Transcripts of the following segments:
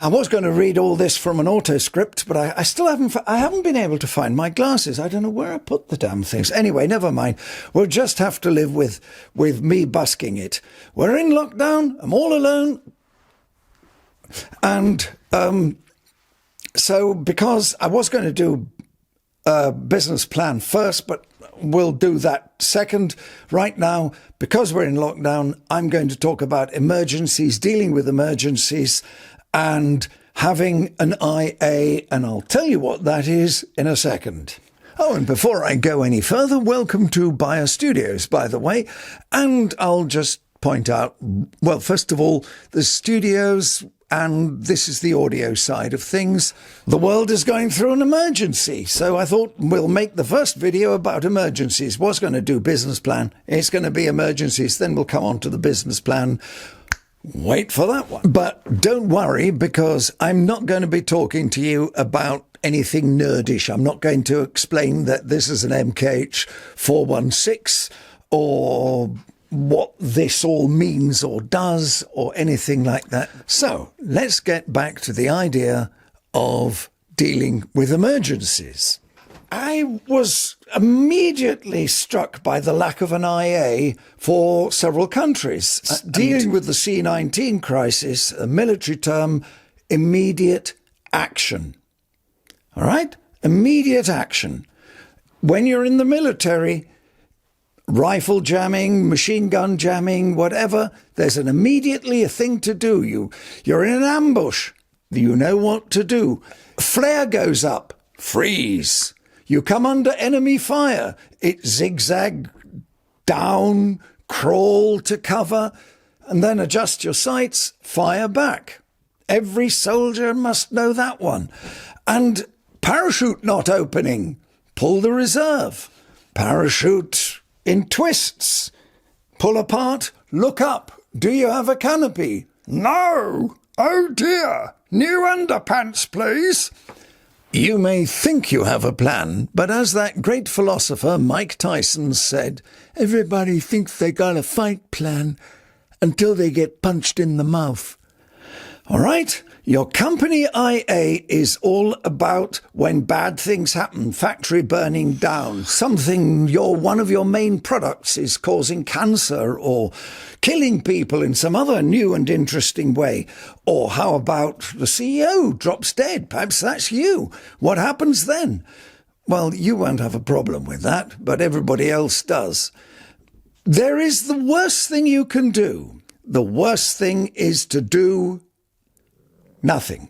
I was going to read all this from an autoscript, but I still haven't been able to find my glasses. I don't know where I put the damn things. Anyway, never mind. We'll just have to live with me busking it. We're in lockdown. I'm all alone. And so because I was going to do a business plan first, but we'll do that second. Right now, because we're in lockdown, I'm going to talk about emergencies, dealing with emergencies, and having an IA, and I'll tell you what that is in a second. Oh, and before I go any further, welcome to Byre Studios, by the way, and I'll just point out, well, first of all, the studios, and this is the audio side of things. The world is going through an emergency, so I thought we'll make the first video about emergencies. Was going to do business plan, it's going to be emergencies, then we'll come on to the business plan. Wait for that one. But don't worry, because I'm not going to be talking to you about anything nerdish. I'm not going to explain that this is an MKH 416 or what this all means or does or anything like that. So let's get back to the idea of dealing with emergencies. I was immediately struck by the lack of an IA for several countries. Dealing with the C-19 crisis, a military term, immediate action. All right? Immediate action. When you're in the military, rifle jamming, machine gun jamming, whatever, there's immediately a thing to do. You're in an ambush. You know what to do. Flare goes up. Freeze. You come under enemy fire. It zigzag down, crawl to cover, and then adjust your sights, fire back. Every soldier must know that one. And parachute not opening, pull the reserve. Parachute in twists, pull apart, look up. Do you have a canopy? No. Oh dear. New underpants, please. You may think you have a plan, but as that great philosopher Mike Tyson said, everybody thinks they got a fight plan until they get punched in the mouth. All right? Your company IA is all about when bad things happen, factory burning down, one of your main products is causing cancer or killing people in some other new and interesting way. Or how about the CEO drops dead? Perhaps that's you. What happens then? Well, you won't have a problem with that, but everybody else does. There is the worst thing you can do. The worst thing is to do nothing.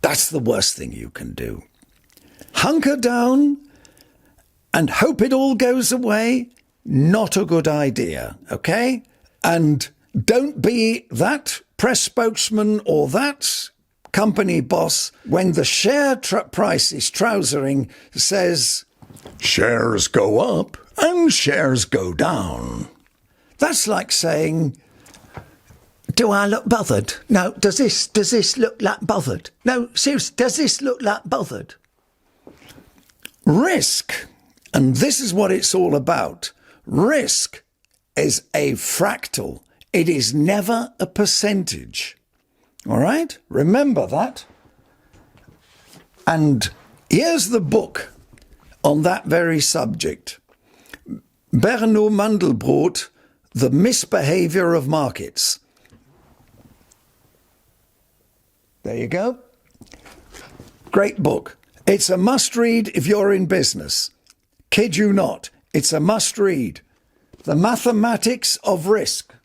That's the worst thing you can do. Hunker down and hope it all goes away. Not a good idea, okay? And don't be that press spokesman or that company boss when the share price is trousering says, shares go up and shares go down. That's like saying, do I look bothered? No, does this look like bothered? No, seriously, does this look like bothered? Risk, and this is what it's all about. Risk is a fractal. It is never a percentage. All right? Remember that. And here's the book on that very subject. Berno Mandelbrot, The Misbehavior of Markets. There you go. Great book. It's a must-read if you're in business. Kid you not. It's a must-read. The mathematics of risk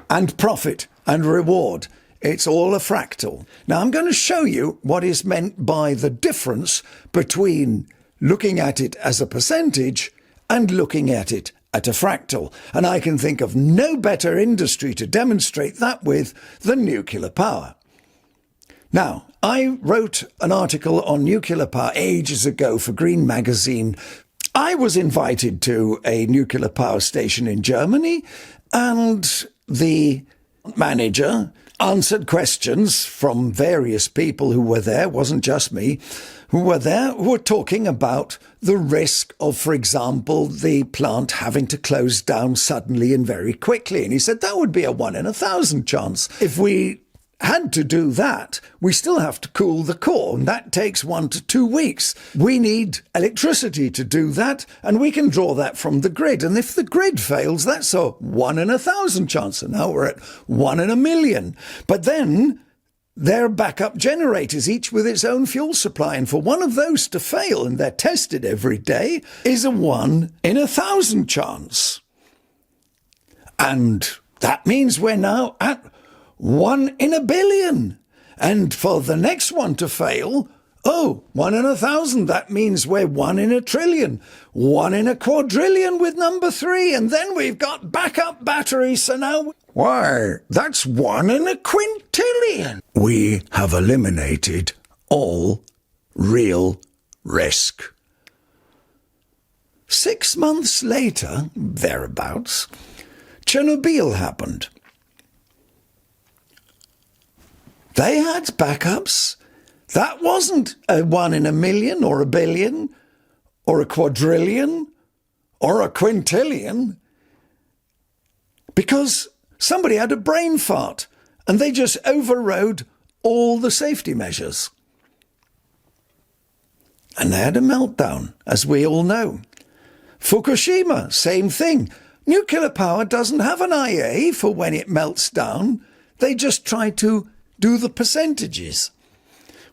and profit and reward. It's all a fractal. Now, I'm going to show you what is meant by the difference between looking at it as a percentage and looking at it at a fractal. And I can think of no better industry to demonstrate that with than nuclear power. Now, I wrote an article on nuclear power ages ago for Green Magazine. I was invited to a nuclear power station in Germany, and the manager answered questions from various people who were there, wasn't just me, who were there, who were talking about the risk of, for example, the plant having to close down suddenly and very quickly. And he said that would be a 1 in 1,000 chance if we had to do that, we still have to cool the core, and that takes 1 to 2 weeks. We need electricity to do that, and we can draw that from the grid. And if the grid fails, that's a 1 in 1,000 chance. And now we're at 1 in 1,000,000. But then they're backup generators, each with its own fuel supply. And for one of those to fail, and they're tested every day, is a 1 in 1,000 chance. And that means we're now at 1 in 1,000,000,000. And for the next one to fail, 1 in 1,000. That means we're 1 in 1,000,000,000,000, 1 in 1,000,000,000,000 with number 3. And then we've got backup batteries. So now, why, that's 1 in 1,000,000,000,000. We have eliminated all real risk. 6 months later, thereabouts, Chernobyl happened. They had backups. That wasn't a 1 in 1,000,000 or 1,000,000,000 or a quadrillion or a quintillion, because somebody had a brain fart and they just overrode all the safety measures. And they had a meltdown, as we all know. Fukushima, same thing. Nuclear power doesn't have an IA for when it melts down. They just try to do the percentages.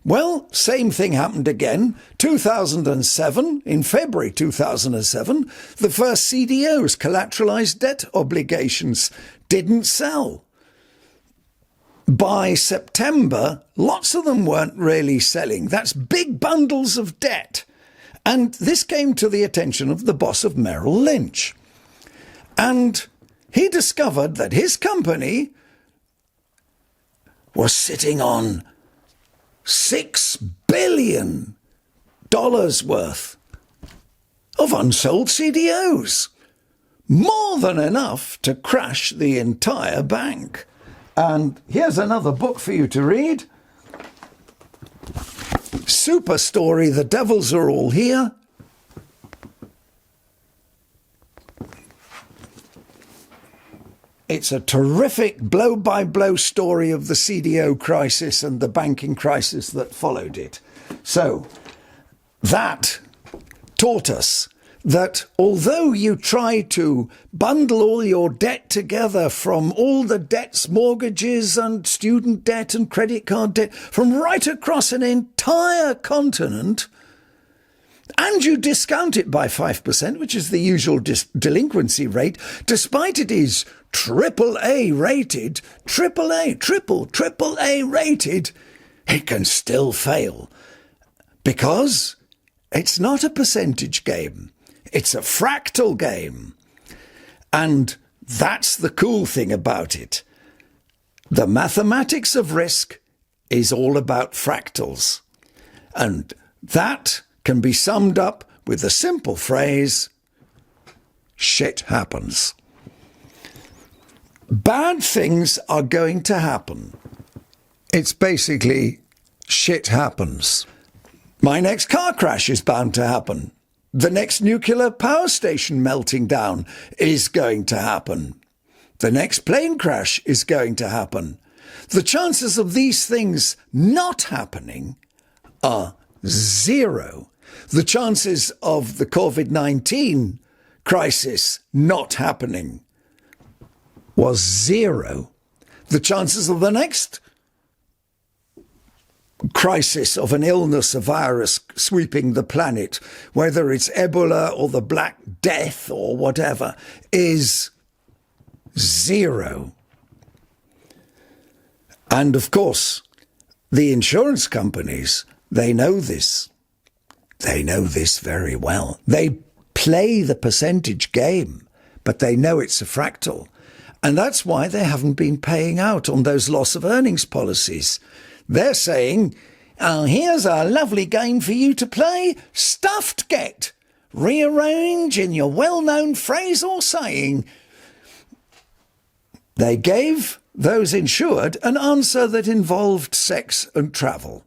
Well, same thing happened again. 2007, in February 2007, the first CDOs, collateralized debt obligations, didn't sell. By September, lots of them weren't really selling. That's big bundles of debt. And this came to the attention of the boss of Merrill Lynch. And he discovered that his company was sitting on $6 billion worth of unsold CDOs. More than enough to crash the entire bank. And here's another book for you to read. Super story, The Devils Are All Here. It's a terrific blow-by-blow story of the CDO crisis and the banking crisis that followed it. So that taught us that although you try to bundle all your debt together from all the debts, mortgages and student debt and credit card debt from right across an entire continent, and you discount it by 5%, which is the usual delinquency rate, despite it is AAA rated, triple A rated, it can still fail. Because it's not a percentage game. It's a fractal game. And that's the cool thing about it. The mathematics of risk is all about fractals. And that can be summed up with the simple phrase, shit happens. Bad things are going to happen. It's basically shit happens. My next car crash is bound to happen. The next nuclear power station melting down is going to happen. The next plane crash is going to happen. The chances of these things not happening are 0. The chances of the COVID-19 crisis not happening was 0. The chances of the next crisis of an illness, a virus sweeping the planet, whether it's Ebola or the Black Death or whatever, is 0. And of course, the insurance companies, they know this. They know this very well. They play the percentage game, but they know it's a fractal. And that's why they haven't been paying out on those loss of earnings policies. They're saying, here's a lovely game for you to play, stuffed get. Rearrange in your well-known phrase or saying. They gave those insured an answer that involved sex and travel.